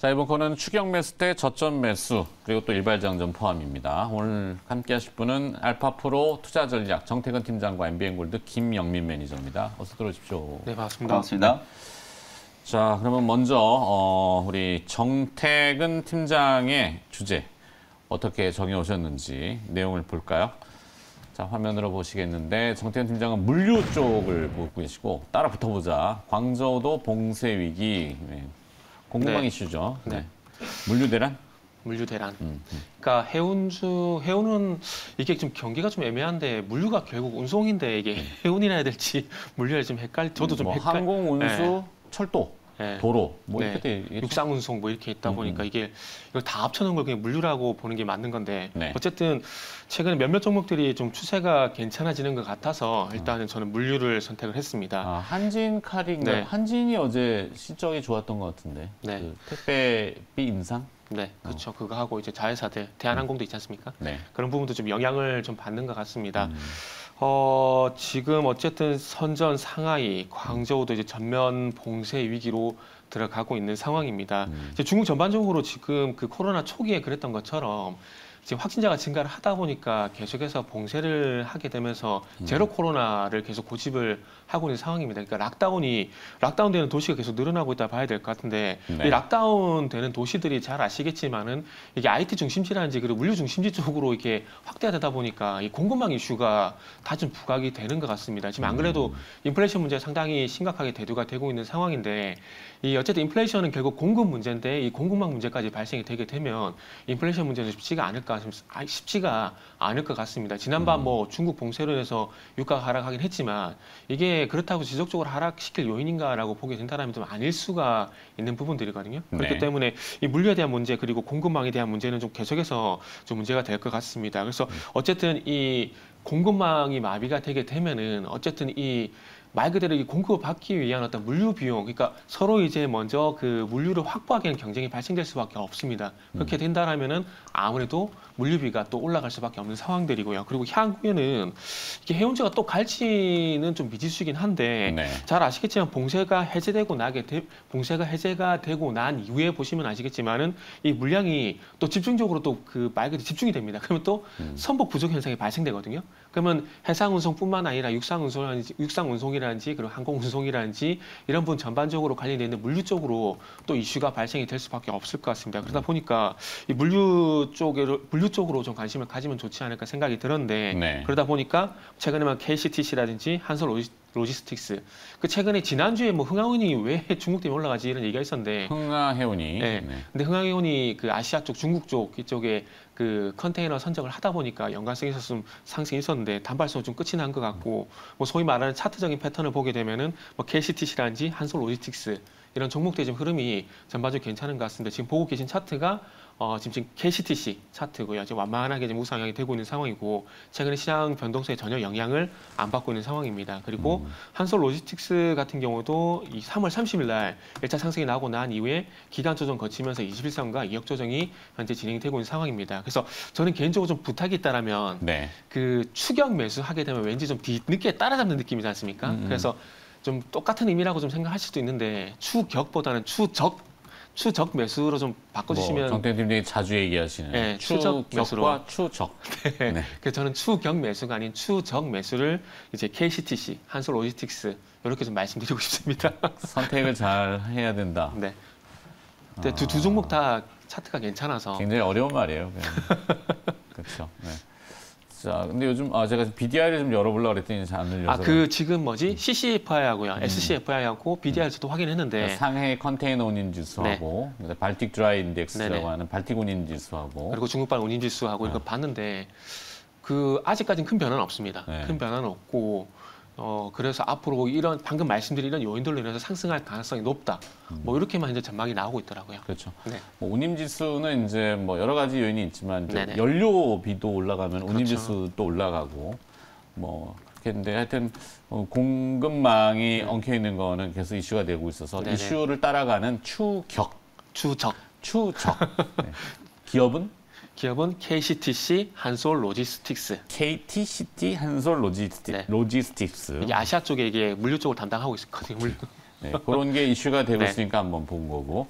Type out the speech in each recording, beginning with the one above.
자, 이번 거는 추격 매수 대 저점 매수, 그리고 또 일발 장전 포함입니다. 오늘 함께 하실 분은 알파프로 투자전략 정태근 팀장과 MBN골드 김영민 매니저입니다. 어서 들어오십시오. 네, 반갑습니다. 반갑습니다. 네. 자, 그러면 먼저 우리 정태근 팀장의 주제 어떻게 정해 오셨는지 내용을 볼까요? 자, 화면으로 보시겠는데 정태근 팀장은 물류 쪽을 보고 계시고 따라 붙어보자. 광저우도 봉쇄 위기. 네. 공급망 네. 이슈죠. 네. 네. 물류 대란? 물류 대란. 그러니까 해운은 이게 좀 경기가 좀 애매한데 물류가 결국 운송인데 이게 해운이라 해야 될지 물류를 좀 저도 좀 항공 운수, 네. 철도, 네. 도로 뭐 네. 이렇게 육상 운송 뭐 이렇게 있다 보니까 이걸 다 합쳐놓은 걸 그냥 물류라고 보는 게 맞는 건데 네. 어쨌든 최근에 몇몇 종목들이 좀 추세가 괜찮아지는 것 같아서 일단은 저는 물류를 선택을 했습니다. 아, 한진칼인가? 네. 한진이 어제 실적이 좋았던 것 같은데. 네. 그 택배비 인상? 네, 그렇죠. 그거 하고 이제 자회사들 대한항공도 있지 않습니까? 네. 그런 부분도 좀 영향을 좀 받는 것 같습니다. 지금 어쨌든 선전 상하이, 광저우도 이제 전면 봉쇄 위기로 들어가고 있는 상황입니다. 이제 중국 전반적으로 지금 그 코로나 초기에 그랬던 것처럼 지금 확진자가 증가를 하다 보니까 계속해서 봉쇄를 하게 되면서 제로 코로나를 계속 고집을 하고 있는 상황입니다. 그러니까 락다운되는 도시가 계속 늘어나고 있다 봐야 될 것 같은데 네. 이 락다운되는 도시들이 잘 아시겠지만은 이게 IT 중심지라든지 그리고 물류 중심지 쪽으로 이렇게 확대되다 보니까 이 공급망 이슈가 다 좀 부각이 되는 것 같습니다. 지금 안 그래도 인플레이션 문제 상당히 심각하게 대두가 되고 있는 상황인데 이 어쨌든 인플레이션은 결국 공급 문제인데 이 공급망 문제까지 발생이 되게 되면 인플레이션 문제는 쉽지가 않을 것 같습니다. 지난번 뭐 중국 봉쇄로 인해서 유가가 하락하긴 했지만 이게 그렇다고 지속적으로 하락시킬 요인인가라고 보게 된다면 좀 아닐 수가 있는 부분들이거든요. 그렇기 네. 때문에 이 물류에 대한 문제 그리고 공급망에 대한 문제는 좀 계속해서 좀 문제가 될 것 같습니다. 그래서 어쨌든 이 공급망이 마비가 되게 되면은 어쨌든 이 말 그대로 이 공급을 받기 위한 어떤 물류 비용, 그러니까 서로 이제 먼저 그 물류를 확보하기 위한 경쟁이 발생될 수밖에 없습니다. 그렇게 된다라면은 아무래도 물류비가 또 올라갈 수밖에 없는 상황들이고요. 그리고 향후에는 이게 해운제가 또 갈지는 좀 미지수이긴 한데 네. 잘 아시겠지만 봉쇄가 해제가 되고 난 이후에 보시면 아시겠지만은 이 물량이 또 집중적으로 또 그 말 그대로 집중이 됩니다. 그러면 또 선복 부족 현상이 발생되거든요. 그러면 해상 운송뿐만 아니라 육상 운송이라든지 그리고 항공 운송이라든지 이런 부분 전반적으로 관련돼 있는 물류 쪽으로 또 이슈가 발생이 될 수밖에 없을 것 같습니다. 그러다 보니까 이 물류 쪽으로 좀 관심을 가지면 좋지 않을까 생각이 들었는데 네. 그러다 보니까 최근에만 KCTC라든지 한솔 로지스틱스 그 최근에 지난주에 뭐 흥하운이 왜 중국 때문에 올라가지 이런 얘기가 있었는데 흥하해운이. 네. 근데 흥하해운이 그 아시아 쪽, 중국 쪽 이쪽에 그 컨테이너 선적을 하다 보니까 연관성이 있었으면 상승이 있었는데 단발성은 좀 끝이 난 것 같고 뭐 소위 말하는 차트적인 패턴을 보게 되면은 뭐 KCTC라든지 한솔 로지스틱스 이런 종목들의 지금 흐름이 전반적으로 괜찮은 것 같습니다. 지금 보고 계신 차트가 지금 KCTC 차트고요. 지금 완만하게 지금 우상향이 되고 있는 상황이고 최근에 시장 변동성에 전혀 영향을 안 받고 있는 상황입니다. 그리고 한솔 로지스틱스 같은 경우도 이 3월 30일 날 1차 상승이 나오고 난 이후에 기간 조정 거치면서 21선과 2억 조정이 현재 진행이 되고 있는 상황입니다. 그래서 저는 개인적으로 좀 부탁이 있다라면 네. 그 추격 매수하게 되면 왠지 좀 뒤늦게 따라잡는 느낌이지 않습니까? 그래서 좀 똑같은 의미라고 좀 생각하실 수도 있는데 추격보다는 추적 매수로 좀 바꿔주시면 정태근 팀장이 자주 얘기하시는 네, 추적 추격과 추적. 네. 네. 그래서 저는 추격 매수가 아닌 추적 매수를 이제 KCTC, 한솔 로지스틱스 이렇게 좀 말씀드리고 싶습니다. 선택을 잘 해야 된다. 네. 근데 두 종목 다 차트가 괜찮아서 굉장히 어려운 말이에요. 그렇죠. 네. 자, 근데 요즘 제가 BDI를 좀 열어보려고 그랬더니 잘 안 열려서. 그 지금 뭐지? CCFI하고요. SCFI하고 BDI를 저도 확인했는데 상해 컨테이너 운임 지수하고 발틱 드라이 인덱스라고 네네. 하는 발틱 운임 지수하고 그리고 중국발 운임 지수하고 이거 봤는데 그 아직까지는 큰 변화는 없습니다. 네. 큰 변화는 없고 그래서 앞으로 이런 방금 말씀드린 이런 요인들로 인해서 상승할 가능성이 높다. 뭐 이렇게만 이제 전망이 나오고 있더라고요. 그렇죠. 네. 뭐 운임 지수는 이제 뭐 여러 가지 요인이 있지만 이제 네네. 연료비도 올라가면 운임 그렇죠. 지수도 올라가고 뭐 그렇게 했는데 하여튼 공급망이 엉켜 있는 거는 계속 이슈가 되고 있어서 네네. 이슈를 따라가는 추격. 네. 기업은 KCTC, 한솔 로지스틱스. KTCT 한솔 네. 로지스틱스. 이게 아시아 쪽에 이게 물류 쪽을 담당하고 있거든요. 물류. 네, 그런 게 이슈가 되고 네. 있으니까 한번 본 거고.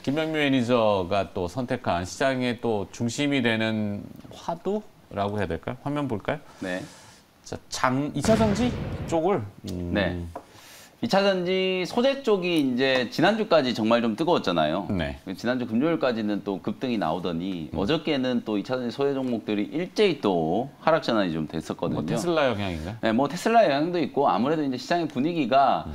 김명미 매니저가 또 선택한 시장의 또 중심이 되는 화두라고 해야 될까요? 화면 볼까요? 네. 자, 2차 전지 쪽을 네. 2차 전지 소재 쪽이 이제 지난주까지 정말 좀 뜨거웠잖아요. 네. 지난주 금요일까지는 또 급등이 나오더니 어저께는 또 2차 전지 소재 종목들이 일제히 또 하락 전환이 좀 됐었거든요. 뭐 테슬라 영향인가요? 네, 뭐 테슬라 영향도 있고 아무래도 이제 시장의 분위기가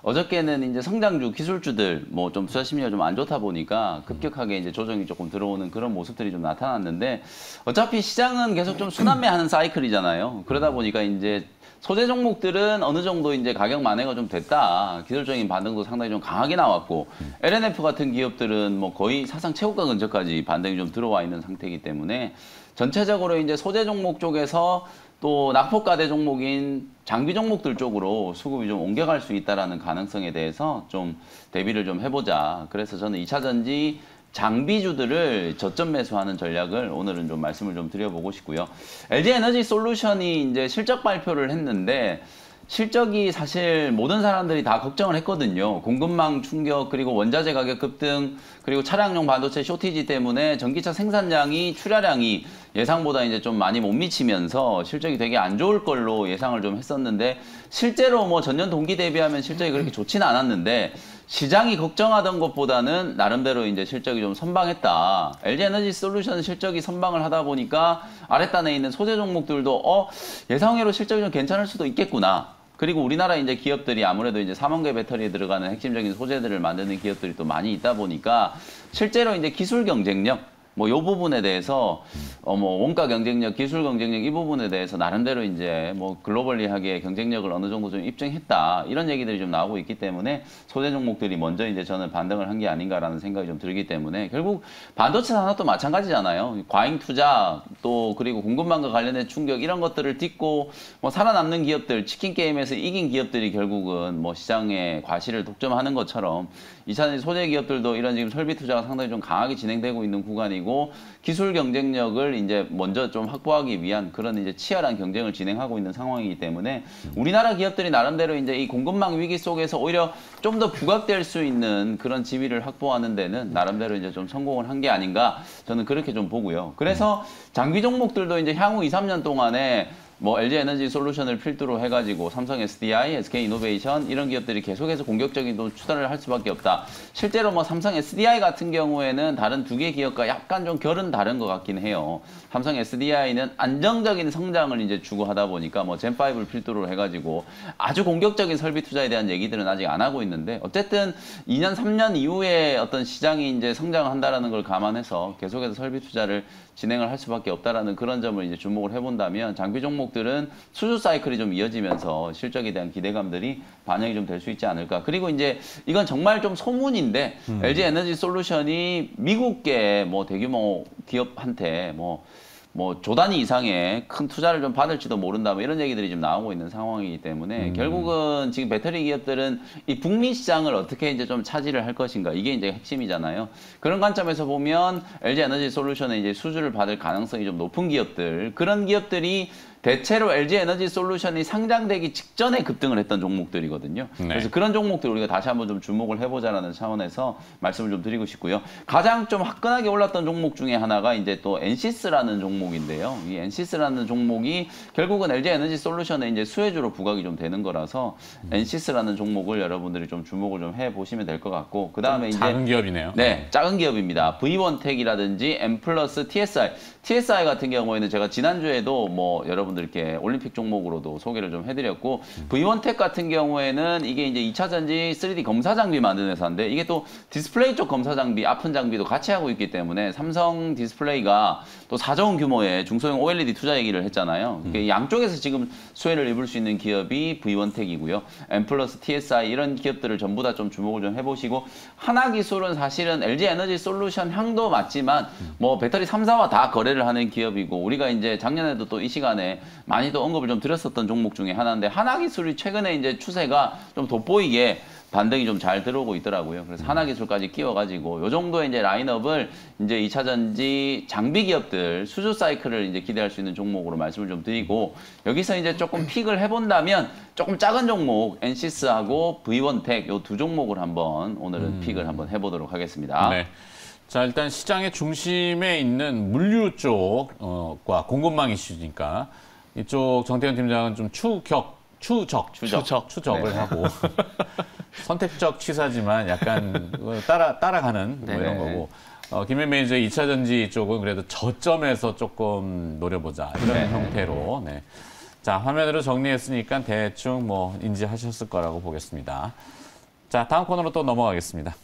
어저께는 이제 성장주, 기술주들 뭐 좀 투자 심리가 좀 안 좋다 보니까 급격하게 이제 조정이 조금 들어오는 그런 모습들이 좀 나타났는데 어차피 시장은 계속 좀 순환매하는 사이클이잖아요. 그러다 보니까 이제 소재 종목들은 어느 정도 이제 가격 만회가 좀 됐다. 기술적인 반등도 상당히 좀 강하게 나왔고 LNF 같은 기업들은 뭐 거의 사상 최고가 근처까지 반등이 좀 들어와 있는 상태이기 때문에 전체적으로 이제 소재 종목 쪽에서 또 낙폭과대 종목인 장비 종목들 쪽으로 수급이 좀 옮겨갈 수 있다라는 가능성에 대해서 좀 대비를 좀 해보자. 그래서 저는 2차 전지 장비주들을 저점 매수하는 전략을 오늘은 좀 말씀을 좀 드려보고 싶고요. LG 에너지 솔루션이 이제 실적 발표를 했는데 실적이 사실 모든 사람들이 다 걱정을 했거든요. 공급망 충격, 그리고 원자재 가격 급등, 그리고 차량용 반도체 쇼티지 때문에 전기차 생산량이, 출하량이 예상보다 이제 좀 많이 못 미치면서 실적이 되게 안 좋을 걸로 예상을 좀 했었는데 실제로 뭐 전년 동기 대비하면 실적이 그렇게 좋지는 않았는데 시장이 걱정하던 것보다는 나름대로 이제 실적이 좀 선방했다. LG 에너지 솔루션 실적이 선방을 하다 보니까 아랫단에 있는 소재 종목들도 예상외로 실적이 좀 괜찮을 수도 있겠구나. 그리고 우리나라 이제 기업들이 아무래도 이제 3원 개 배터리에 들어가는 핵심적인 소재들을 만드는 기업들이 또 많이 있다 보니까 실제로 이제 기술 경쟁력 뭐 요 부분에 대해서 뭐 원가 경쟁력, 기술 경쟁력 이 부분에 대해서 나름대로 이제 뭐 글로벌리하게 경쟁력을 어느 정도 좀 입증했다 이런 얘기들이 좀 나오고 있기 때문에 소재 종목들이 먼저 이제 저는 반등을 한 게 아닌가라는 생각이 좀 들기 때문에 결국 반도체 산업도 마찬가지잖아요. 과잉 투자 또 그리고 공급망과 관련된 충격 이런 것들을 딛고 뭐 살아남는 기업들, 치킨 게임에서 이긴 기업들이 결국은 뭐 시장의 과실을 독점하는 것처럼 2차 소재 기업들도 이런 지금 설비 투자가 상당히 좀 강하게 진행되고 있는 구간이고 기술 경쟁력을 이제 먼저 좀 확보하기 위한 그런 이제 치열한 경쟁을 진행하고 있는 상황이기 때문에 우리나라 기업들이 나름대로 이제 이 공급망 위기 속에서 오히려 좀 더 부각될 수 있는 그런 지위를 확보하는 데는 나름대로 이제 좀 성공을 한 게 아닌가 저는 그렇게 좀 보고요. 그래서 장비 종목들도 이제 향후 2, 3년 동안에 뭐 LG 에너지 솔루션을 필두로 해가지고 삼성 SDI, SK 이노베이션 이런 기업들이 계속해서 공격적인 또 투자를 할 수밖에 없다. 실제로 뭐 삼성 SDI 같은 경우에는 다른 두 개 기업과 약간 좀 결은 다른 것 같긴 해요. 삼성 SDI는 안정적인 성장을 이제 추구하다 보니까 뭐 젠5를 필두로 해가지고 아주 공격적인 설비 투자에 대한 얘기들은 아직 안 하고 있는데 어쨌든 2년, 3년 이후에 어떤 시장이 이제 성장을 한다라는 걸 감안해서 계속해서 설비 투자를 진행을 할 수밖에 없다라는 그런 점을 이제 주목을 해본다면 장비 종목들은 수주 사이클이 좀 이어지면서 실적에 대한 기대감들이 반영이 좀 될 수 있지 않을까. 그리고 이제 이건 정말 좀 소문인데 LG 에너지 솔루션이 미국계 뭐 대규모 기업한테 뭐 조 단위 이상의 큰 투자를 좀 받을지도 모른다 뭐 이런 얘기들이 좀 나오고 있는 상황이기 때문에 결국은 지금 배터리 기업들은 이 북미 시장을 어떻게 이제 좀 차지를 할 것인가 이게 이제 핵심이잖아요. 그런 관점에서 보면 LG 에너지 솔루션에 이제 수주를 받을 가능성이 좀 높은 기업들 그런 기업들이 대체로 LG 에너지 솔루션이 상장되기 직전에 급등을 했던 종목들이거든요. 네. 그래서 그런 종목들 우리가 다시 한번 좀 주목을 해보자라는 차원에서 말씀을 좀 드리고 싶고요. 가장 좀 화끈하게 올랐던 종목 중에 하나가 이제 또 엔시스라는 종목인데요. 이 엔시스라는 종목이 결국은 LG 에너지 솔루션의 이제 수혜주로 부각이 좀 되는 거라서 엔시스라는 종목을 여러분들이 좀 주목을 좀 해보시면 될 것 같고 그 다음에 이제 작은 기업이네요. 네, 작은 기업입니다. V1텍이라든지 M 플러스 TSI 같은 경우에는 제가 지난주에도 뭐 여러분들께 올림픽 종목으로도 소개를 좀 해드렸고 V1텍 같은 경우에는 이게 이제 2차 전지 3D 검사 장비 만드는 회사인데 이게 또 디스플레이 쪽 검사 장비, 아픈 장비도 같이 하고 있기 때문에 삼성 디스플레이가 또 4조 원 규모의 중소형 OLED 투자 얘기를 했잖아요. 양쪽에서 지금 수혜를 입을 수 있는 기업이 V1텍이고요. M 플러스 TSI 이런 기업들을 전부 다 좀 주목을 좀 해보시고 하나기술은 사실은 LG 에너지 솔루션 향도 맞지만 뭐 배터리 3사와 다 거래를 존재를 하는 기업이고 우리가 이제 작년에도 또 이 시간에 많이도 언급을 좀 드렸었던 종목 중에 하나인데 하나기술이 최근에 이제 추세가 좀 돋보이게 반등이 좀 잘 들어오고 있더라고요. 그래서 하나기술까지 끼워가지고 요 정도의 이제 라인업을 이제 2차 전지 장비 기업들 수주 사이클을 이제 기대할 수 있는 종목으로 말씀을 좀 드리고 여기서 이제 조금 픽을 해본다면 조금 작은 종목 엔시스하고 V1텍 요 두 종목을 한번 오늘은 픽을 한번 해보도록 하겠습니다. 네. 자, 일단 시장의 중심에 있는 물류 쪽과 공급망 이슈니까 이쪽 정태현 팀장은 좀 추적을 네. 하고 선택적 취사지만 약간 따라가는 뭐 네. 이런 거고 김현 매니저의 2차 전지 쪽은 그래도 저점에서 조금 노려보자 이런 네. 형태로 네. 자, 화면으로 정리했으니까 대충 뭐 인지하셨을 거라고 보겠습니다. 자, 다음 코너로 또 넘어가겠습니다.